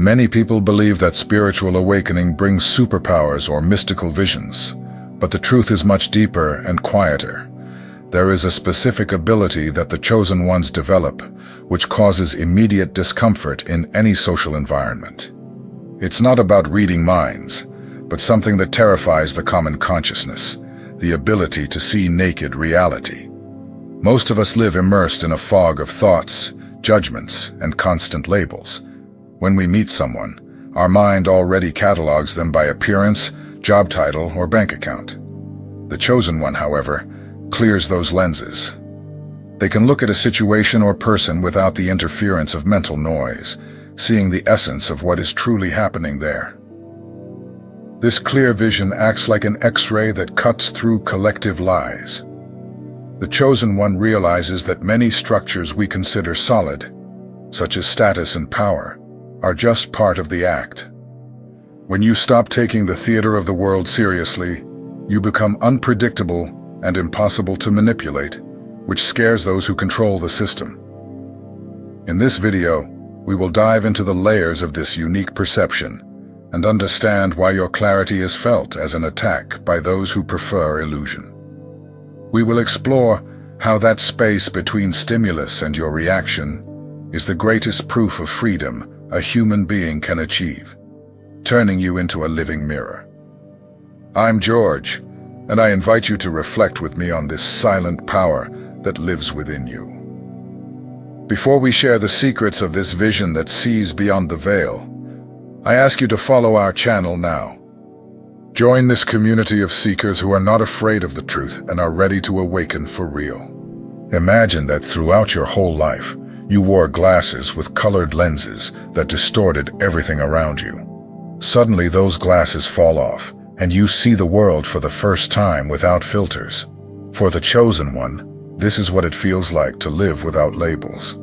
Many people believe that spiritual awakening brings superpowers or mystical visions, but the truth is much deeper and quieter. There is a specific ability that the chosen ones develop, which causes immediate discomfort in any social environment. It's not about reading minds, but something that terrifies the common consciousness, the ability to see naked reality. Most of us live immersed in a fog of thoughts, judgments, and constant labels. When we meet someone, our mind already catalogs them by appearance, job title, or bank account. The chosen one, however, clears those lenses. They can look at a situation or person without the interference of mental noise, seeing the essence of what is truly happening there. This clear vision acts like an X-ray that cuts through collective lies. The chosen one realizes that many structures we consider solid, such as status and power, are just part of the act. When you stop taking the theater of the world seriously, you become unpredictable and impossible to manipulate, which scares those who control the system. In this video, we will dive into the layers of this unique perception and understand why your clarity is felt as an attack by those who prefer illusion. We will explore how that space between stimulus and your reaction is the greatest proof of freedom a human being can achieve, turning you into a living mirror. I'm George, and I invite you to reflect with me on this silent power that lives within you. Before we share the secrets of this vision that sees beyond the veil, I ask you to follow our channel now. Join this community of seekers who are not afraid of the truth and are ready to awaken for real. Imagine that throughout your whole life, you wore glasses with colored lenses that distorted everything around you. Suddenly those glasses fall off, and you see the world for the first time without filters. For the chosen one, this is what it feels like to live without labels.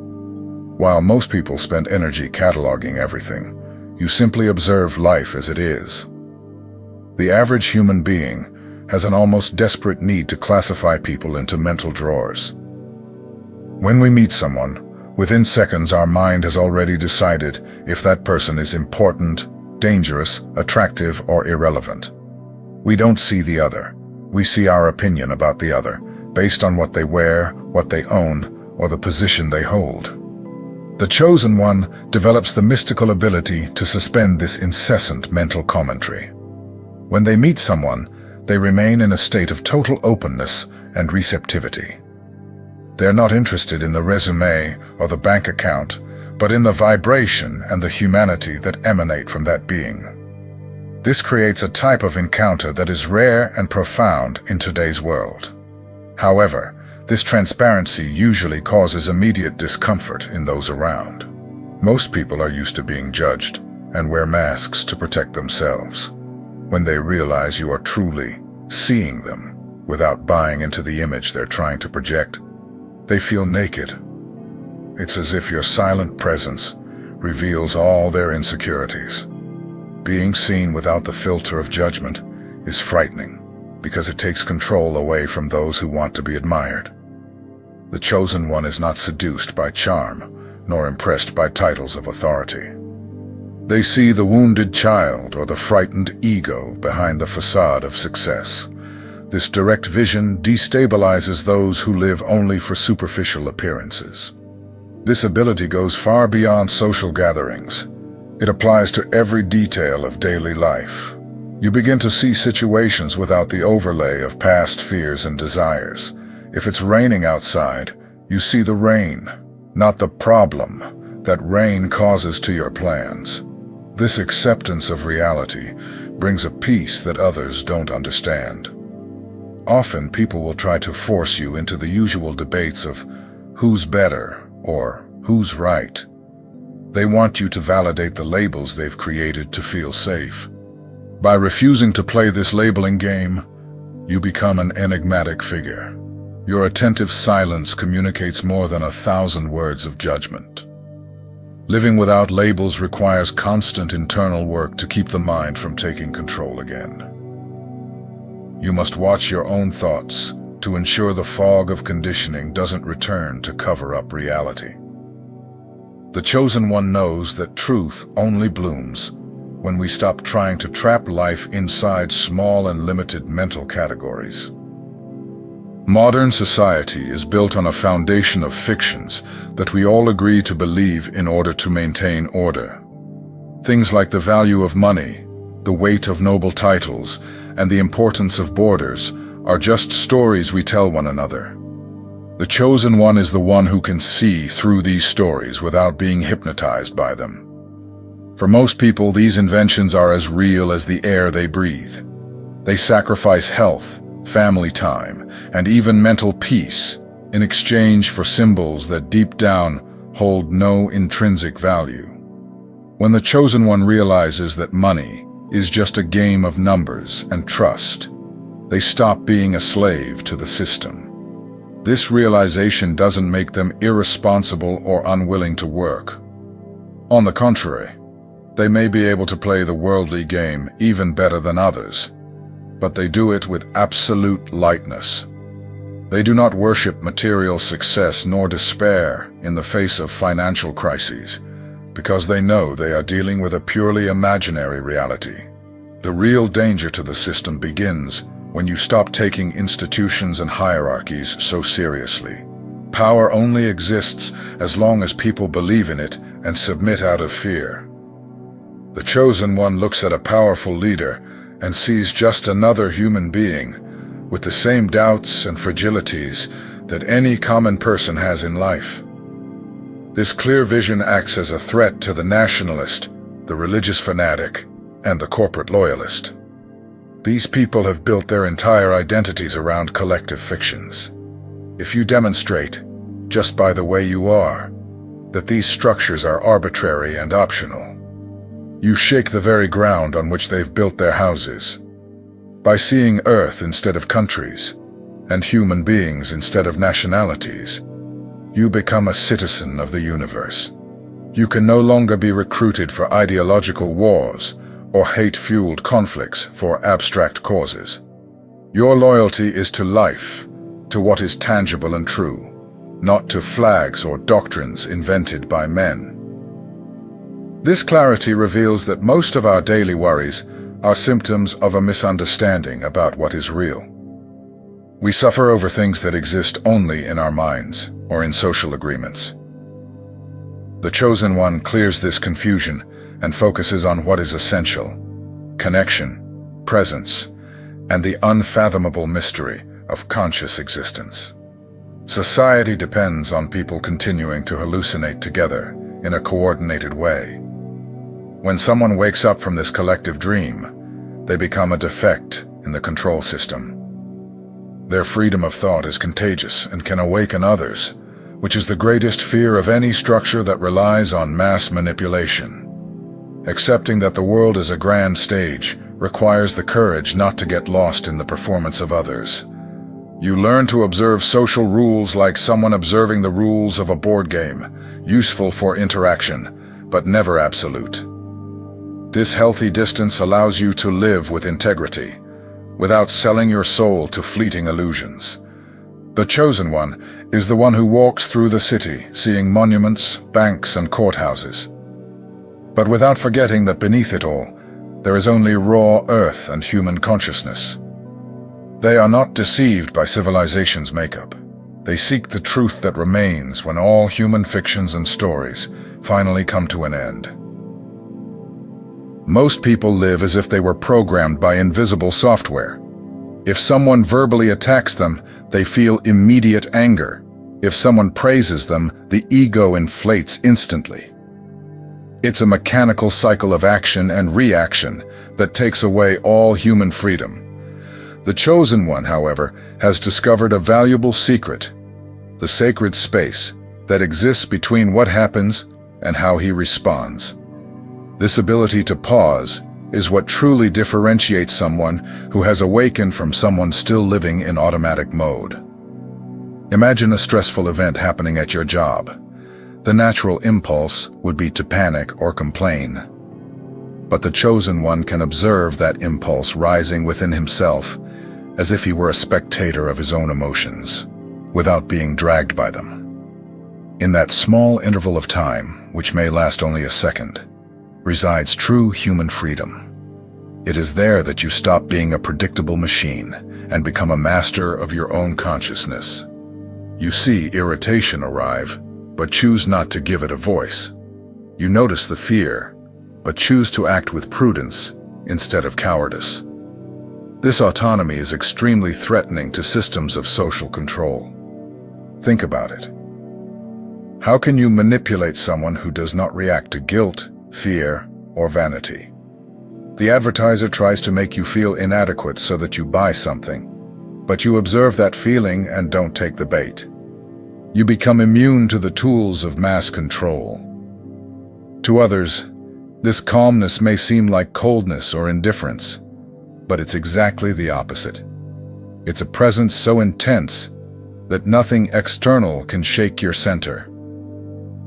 While most people spend energy cataloging everything, you simply observe life as it is. The average human being has an almost desperate need to classify people into mental drawers. When we meet someone, within seconds our mind has already decided if that person is important, dangerous, attractive, or irrelevant. We don't see the other. We see our opinion about the other, based on what they wear, what they own, or the position they hold. The chosen one develops the mystical ability to suspend this incessant mental commentary. When they meet someone, they remain in a state of total openness and receptivity. They're not interested in the resume or the bank account, but in the vibration and the humanity that emanate from that being. This creates a type of encounter that is rare and profound in today's world. However, this transparency usually causes immediate discomfort in those around. Most people are used to being judged and wear masks to protect themselves. When they realize you are truly seeing them without buying into the image they're trying to project, they feel naked. It's as if your silent presence reveals all their insecurities. Being seen without the filter of judgment is frightening because it takes control away from those who want to be admired. The chosen one is not seduced by charm, nor impressed by titles of authority. They see the wounded child or the frightened ego behind the facade of success. This direct vision destabilizes those who live only for superficial appearances. This ability goes far beyond social gatherings. It applies to every detail of daily life. You begin to see situations without the overlay of past fears and desires. If it's raining outside, you see the rain, not the problem that rain causes to your plans. This acceptance of reality brings a peace that others don't understand. Often people will try to force you into the usual debates of who's better or who's right. They want you to validate the labels they've created to feel safe. By refusing to play this labeling game, you become an enigmatic figure. Your attentive silence communicates more than 1,000 words of judgment. Living without labels requires constant internal work to keep the mind from taking control again. You must watch your own thoughts to ensure the fog of conditioning doesn't return to cover up reality. The chosen one knows that truth only blooms when we stop trying to trap life inside small and limited mental categories. Modern society is built on a foundation of fictions that we all agree to believe in order to maintain order. Things like the value of money, the weight of noble titles, and the importance of borders are just stories we tell one another. The chosen one is the one who can see through these stories without being hypnotized by them. For most people, these inventions are as real as the air they breathe. They sacrifice health, family time, and even mental peace in exchange for symbols that deep down hold no intrinsic value. When the chosen one realizes that money is just a game of numbers and trust, they stop being a slave to the system. This realization doesn't make them irresponsible or unwilling to work. On the contrary, they may be able to play the worldly game even better than others, but they do it with absolute lightness. They do not worship material success nor despair in the face of financial crises, because they know they are dealing with a purely imaginary reality. The real danger to the system begins when you stop taking institutions and hierarchies so seriously. Power only exists as long as people believe in it and submit out of fear. The chosen one looks at a powerful leader and sees just another human being with the same doubts and fragilities that any common person has in life. This clear vision acts as a threat to the nationalist, the religious fanatic, and the corporate loyalist. These people have built their entire identities around collective fictions. If you demonstrate, just by the way you are, that these structures are arbitrary and optional, you shake the very ground on which they've built their houses. By seeing Earth instead of countries, and human beings instead of nationalities, you become a citizen of the universe. You can no longer be recruited for ideological wars or hate-fueled conflicts for abstract causes. Your loyalty is to life, to what is tangible and true, not to flags or doctrines invented by men. This clarity reveals that most of our daily worries are symptoms of a misunderstanding about what is real. We suffer over things that exist only in our minds or in social agreements. The chosen one clears this confusion and focuses on what is essential: connection, presence, and the unfathomable mystery of conscious existence. Society depends on people continuing to hallucinate together in a coordinated way. When someone wakes up from this collective dream, they become a defect in the control system. Their freedom of thought is contagious and can awaken others, which is the greatest fear of any structure that relies on mass manipulation. Accepting that the world is a grand stage requires the courage not to get lost in the performance of others. You learn to observe social rules like someone observing the rules of a board game, useful for interaction, but never absolute. This healthy distance allows you to live with integrity, without selling your soul to fleeting illusions. The chosen one is the one who walks through the city, seeing monuments, banks, and courthouses, but without forgetting that beneath it all, there is only raw earth and human consciousness. They are not deceived by civilization's makeup. They seek the truth that remains when all human fictions and stories finally come to an end. Most people live as if they were programmed by invisible software. If someone verbally attacks them, they feel immediate anger. If someone praises them, the ego inflates instantly. It's a mechanical cycle of action and reaction that takes away all human freedom. The chosen one, however, has discovered a valuable secret: the sacred space that exists between what happens and how he responds. This ability to pause is what truly differentiates someone who has awakened from someone still living in automatic mode. Imagine a stressful event happening at your job. The natural impulse would be to panic or complain. But the chosen one can observe that impulse rising within himself as if he were a spectator of his own emotions, without being dragged by them. In that small interval of time, which may last only a second, resides true human freedom. It is there that you stop being a predictable machine and become a master of your own consciousness. You see irritation arrive, but choose not to give it a voice. You notice the fear, but choose to act with prudence instead of cowardice. This autonomy is extremely threatening to systems of social control. Think about it. How can you manipulate someone who does not react to guilt, fear, or vanity? The advertiser tries to make you feel inadequate so that you buy something, but you observe that feeling and don't take the bait. You become immune to the tools of mass control. To others, this calmness may seem like coldness or indifference, but it's exactly the opposite. It's a presence so intense that nothing external can shake your center.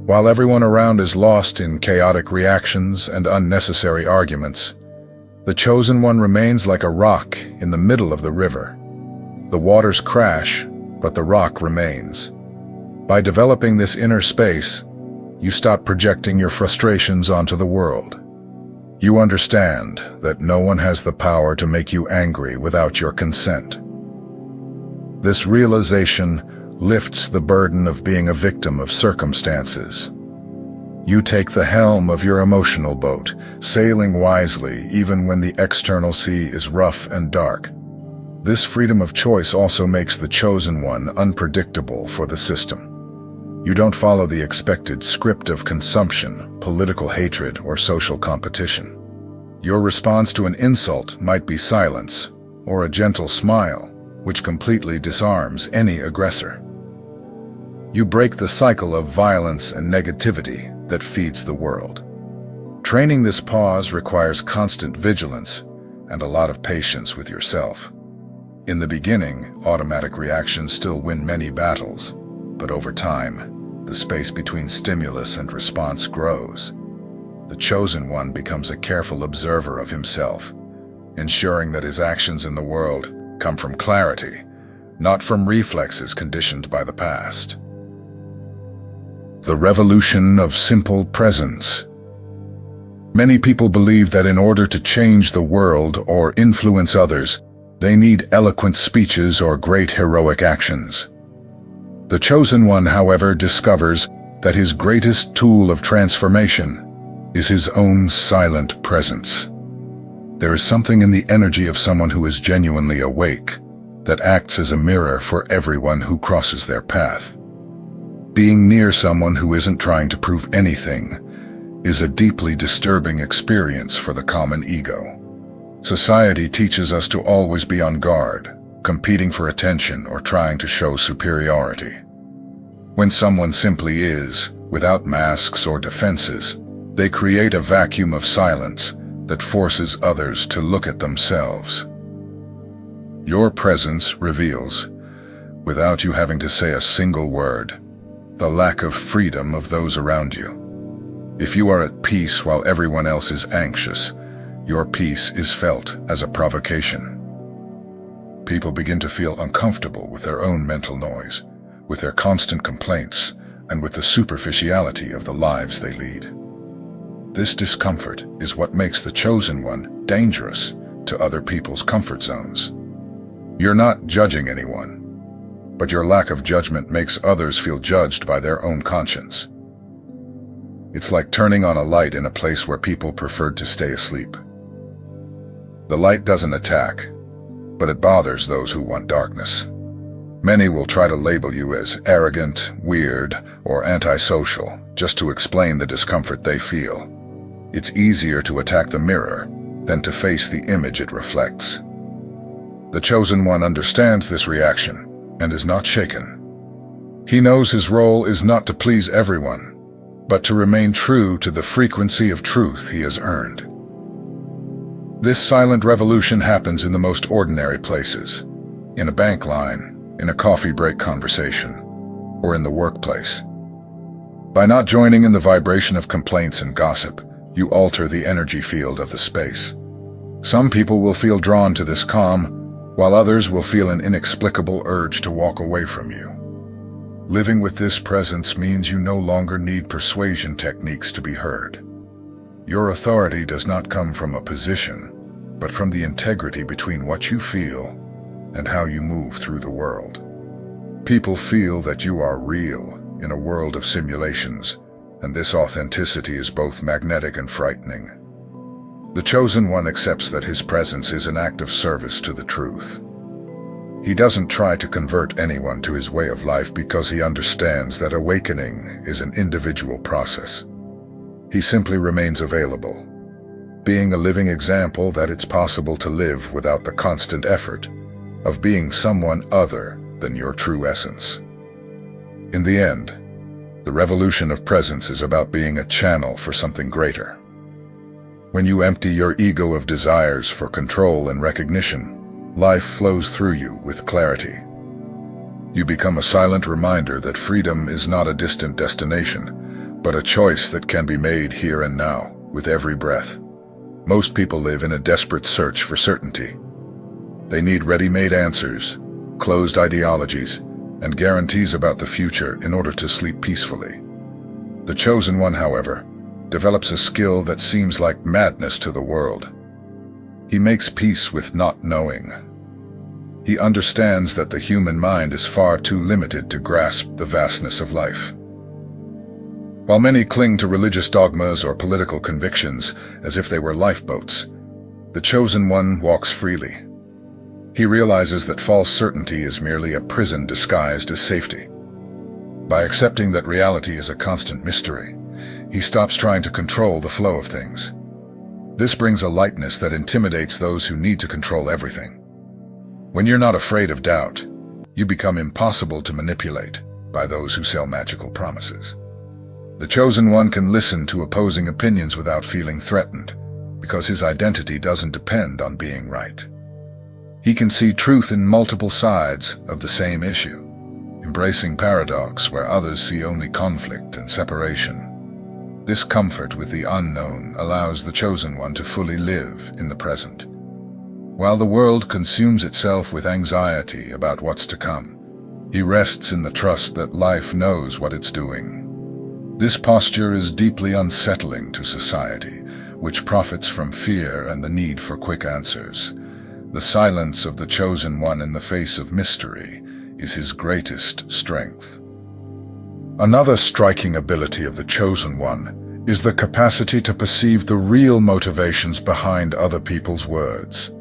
While everyone around is lost in chaotic reactions and unnecessary arguments, the chosen one remains like a rock in the middle of the river. The waters crash, but the rock remains. By developing this inner space, you stop projecting your frustrations onto the world. You understand that no one has the power to make you angry without your consent. This realization lifts the burden of being a victim of circumstances. You take the helm of your emotional boat, sailing wisely even when the external sea is rough and dark. This freedom of choice also makes the chosen one unpredictable for the system. You don't follow the expected script of consumption, political hatred, or social competition. Your response to an insult might be silence or a gentle smile, which completely disarms any aggressor. You break the cycle of violence and negativity that feeds the world. Training this pause requires constant vigilance and a lot of patience with yourself. In the beginning, automatic reactions still win many battles, but over time, the space between stimulus and response grows. The chosen one becomes a careful observer of himself, ensuring that his actions in the world come from clarity, not from reflexes conditioned by the past. The revolution of simple presence. Many people believe that in order to change the world or influence others, they need eloquent speeches or great heroic actions. The chosen one, however, discovers that his greatest tool of transformation is his own silent presence. There is something in the energy of someone who is genuinely awake that acts as a mirror for everyone who crosses their path. Being near someone who isn't trying to prove anything is a deeply disturbing experience for the common ego. Society teaches us to always be on guard, competing for attention or trying to show superiority. When someone simply is, without masks or defenses, they create a vacuum of silence that forces others to look at themselves. Your presence reveals, without you having to say a single word, the lack of freedom of those around you. If you are at peace while everyone else is anxious, your peace is felt as a provocation. People begin to feel uncomfortable with their own mental noise, with their constant complaints, and with the superficiality of the lives they lead. This discomfort is what makes the chosen one dangerous to other people's comfort zones. You're not judging anyone, but your lack of judgment makes others feel judged by their own conscience. It's like turning on a light in a place where people preferred to stay asleep. The light doesn't attack, but it bothers those who want darkness. Many will try to label you as arrogant, weird, or antisocial just to explain the discomfort they feel. It's easier to attack the mirror than to face the image it reflects. The chosen one understands this reaction and is not shaken. He knows his role is not to please everyone, but to remain true to the frequency of truth he has earned. This silent revolution happens in the most ordinary places, in a bank line, in a coffee break conversation, or in the workplace. By not joining in the vibration of complaints and gossip, you alter the energy field of the space. Some people will feel drawn to this calm, while others will feel an inexplicable urge to walk away from you. Living with this presence means you no longer need persuasion techniques to be heard. Your authority does not come from a position, but from the integrity between what you feel and how you move through the world. People feel that you are real in a world of simulations, and this authenticity is both magnetic and frightening. The Chosen One accepts that his presence is an act of service to the truth. He doesn't try to convert anyone to his way of life because he understands that awakening is an individual process. He simply remains available, being a living example that it's possible to live without the constant effort of being someone other than your true essence. In the end, the revolution of presence is about being a channel for something greater. When you empty your ego of desires for control and recognition, life flows through you with clarity. You become a silent reminder that freedom is not a distant destination, but a choice that can be made here and now, with every breath. Most people live in a desperate search for certainty. They need ready-made answers, closed ideologies, and guarantees about the future in order to sleep peacefully. The Chosen One, however, develops a skill that seems like madness to the world. He makes peace with not knowing. He understands that the human mind is far too limited to grasp the vastness of life. While many cling to religious dogmas or political convictions as if they were lifeboats, the Chosen One walks freely. He realizes that false certainty is merely a prison disguised as safety. By accepting that reality is a constant mystery, he stops trying to control the flow of things. This brings a lightness that intimidates those who need to control everything. When you're not afraid of doubt, you become impossible to manipulate by those who sell magical promises. The Chosen One can listen to opposing opinions without feeling threatened, because his identity doesn't depend on being right. He can see truth in multiple sides of the same issue, embracing paradox where others see only conflict and separation. This comfort with the unknown allows the Chosen One to fully live in the present. While the world consumes itself with anxiety about what's to come, he rests in the trust that life knows what it's doing. This posture is deeply unsettling to society, which profits from fear and the need for quick answers. The silence of the Chosen One in the face of mystery is his greatest strength. Another striking ability of the Chosen One is the capacity to perceive the real motivations behind other people's words.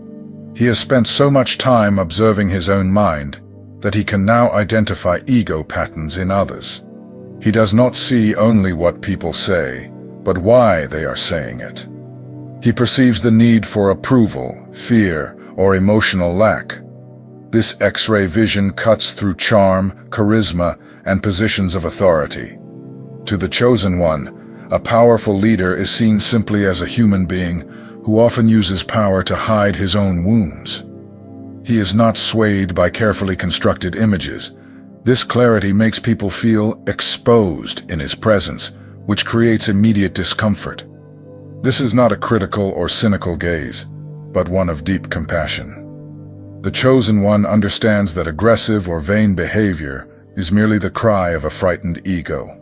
He has spent so much time observing his own mind that he can now identify ego patterns in others. He does not see only what people say, but why they are saying it. He perceives the need for approval, fear, or emotional lack. This X-ray vision cuts through charm, charisma, and positions of authority. To the Chosen One, a powerful leader is seen simply as a human being who often uses power to hide his own wounds. He is not swayed by carefully constructed images. This clarity makes people feel exposed in his presence, which creates immediate discomfort. This is not a critical or cynical gaze, but one of deep compassion. The Chosen One understands that aggressive or vain behavior is merely the cry of a frightened ego.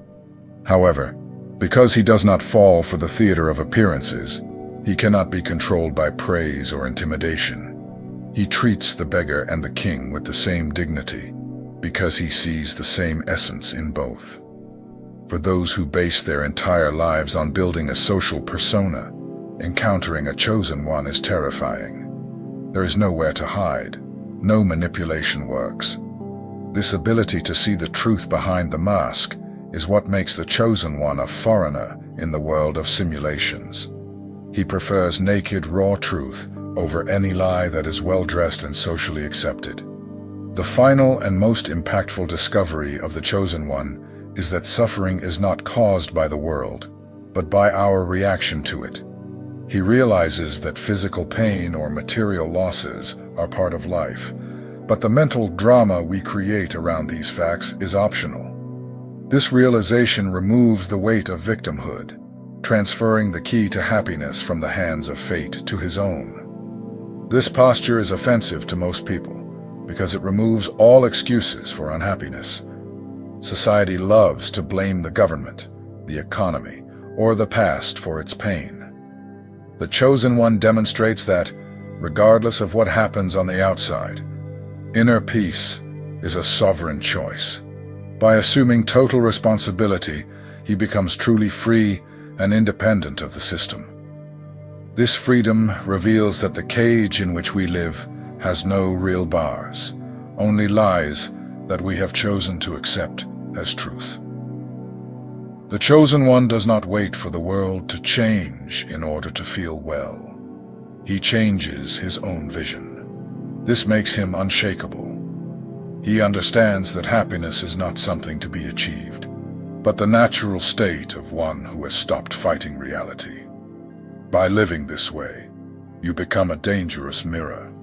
However, because he does not fall for the theater of appearances, he cannot be controlled by praise or intimidation. He treats the beggar and the king with the same dignity, because he sees the same essence in both. For those who base their entire lives on building a social persona, encountering a Chosen One is terrifying. There is nowhere to hide. No manipulation works. This ability to see the truth behind the mask is what makes the Chosen One a foreigner in the world of simulations. He prefers naked, raw truth over any lie that is well-dressed and socially accepted. The final and most impactful discovery of the Chosen One is that suffering is not caused by the world, but by our reaction to it. He realizes that physical pain or material losses are part of life, but the mental drama we create around these facts is optional. This realization removes the weight of victimhood, transferring the key to happiness from the hands of fate to his own. This posture is offensive to most people because it removes all excuses for unhappiness. Society loves to blame the government, the economy, or the past for its pain. The chosen one demonstrates that, regardless of what happens on the outside, inner peace is a sovereign choice. By assuming total responsibility, he becomes truly free and independent of the system. This freedom reveals that the cage in which we live has no real bars, only lies that we have chosen to accept as truth. The chosen one does not wait for the world to change in order to feel well. He changes his own vision. This makes him unshakable. He understands that happiness is not something to be achieved, but the natural state of one who has stopped fighting reality. By living this way, you become a dangerous mirror.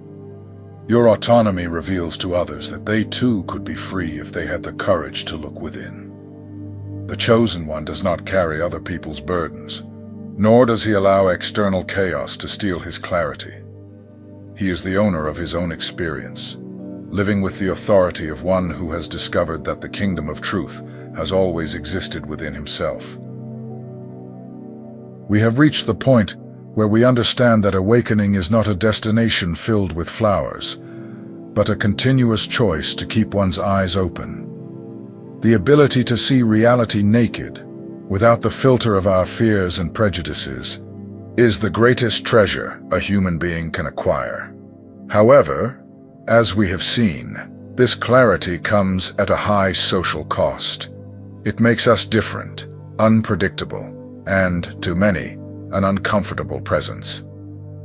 Your autonomy reveals to others that they too could be free if they had the courage to look within. The chosen one does not carry other people's burdens, nor does he allow external chaos to steal his clarity. He is the owner of his own experience, living with the authority of one who has discovered that the kingdom of truth has always existed within himself. We have reached the point where we understand that awakening is not a destination filled with flowers, but a continuous choice to keep one's eyes open. The ability to see reality naked, without the filter of our fears and prejudices, is the greatest treasure a human being can acquire. However, as we have seen, this clarity comes at a high social cost. It makes us different, unpredictable, and, to many, an uncomfortable presence.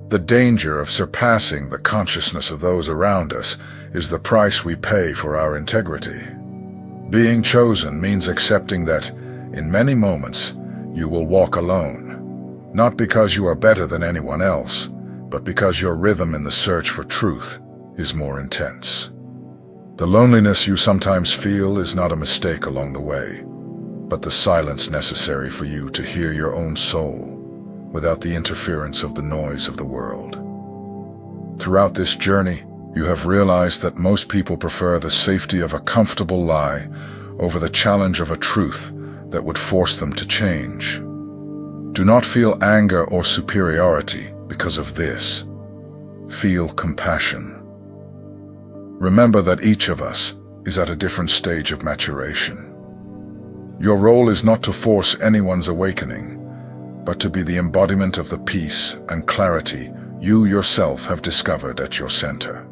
The danger of surpassing the consciousness of those around us is the price we pay for our integrity. Being chosen means accepting that, in many moments, you will walk alone, not because you are better than anyone else, but because your rhythm in the search for truth is more intense. The loneliness you sometimes feel is not a mistake along the way, but the silence necessary for you to hear your own soul without the interference of the noise of the world. Throughout this journey, you have realized that most people prefer the safety of a comfortable lie over the challenge of a truth that would force them to change. Do not feel anger or superiority because of this. Feel compassion. Remember that each of us is at a different stage of maturation. Your role is not to force anyone's awakening, but to be the embodiment of the peace and clarity you yourself have discovered at your center.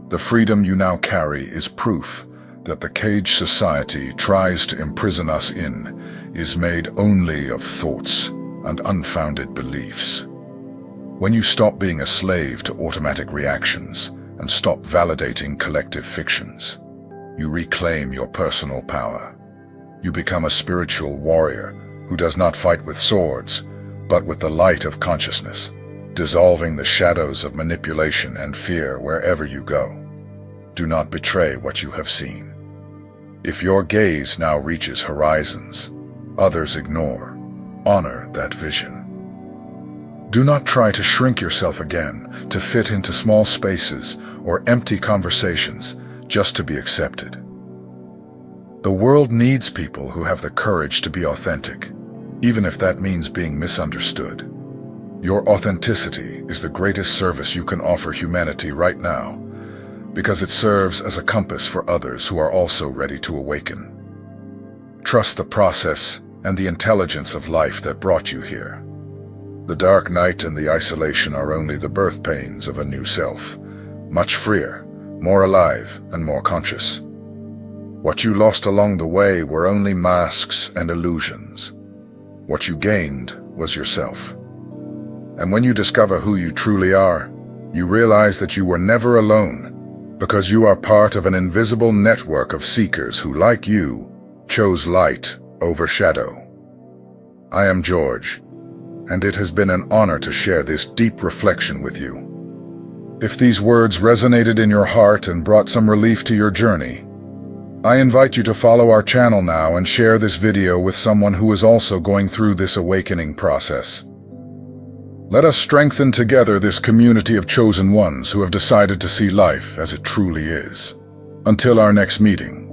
The freedom you now carry is proof that the cage society tries to imprison us in is made only of thoughts and unfounded beliefs. When you stop being a slave to automatic reactions and stop validating collective fictions, you reclaim your personal power. You become a spiritual warrior who does not fight with swords, but with the light of consciousness, dissolving the shadows of manipulation and fear wherever you go. Do not betray what you have seen. If your gaze now reaches horizons others ignore, honor that vision. Do not try to shrink yourself again, to fit into small spaces or empty conversations just to be accepted. The world needs people who have the courage to be authentic, even if that means being misunderstood. Your authenticity is the greatest service you can offer humanity right now, because it serves as a compass for others who are also ready to awaken. Trust the process and the intelligence of life that brought you here. The dark night and the isolation are only the birth pains of a new self, much freer, more alive, and more conscious. What you lost along the way were only masks and illusions. What you gained was yourself. And when you discover who you truly are, you realize that you were never alone, because you are part of an invisible network of seekers who, like you, chose light over shadow. I am George, and it has been an honor to share this deep reflection with you. If these words resonated in your heart and brought some relief to your journey, I invite you to follow our channel now and share this video with someone who is also going through this awakening process. Let us strengthen together this community of chosen ones who have decided to see life as it truly is. Until our next meeting,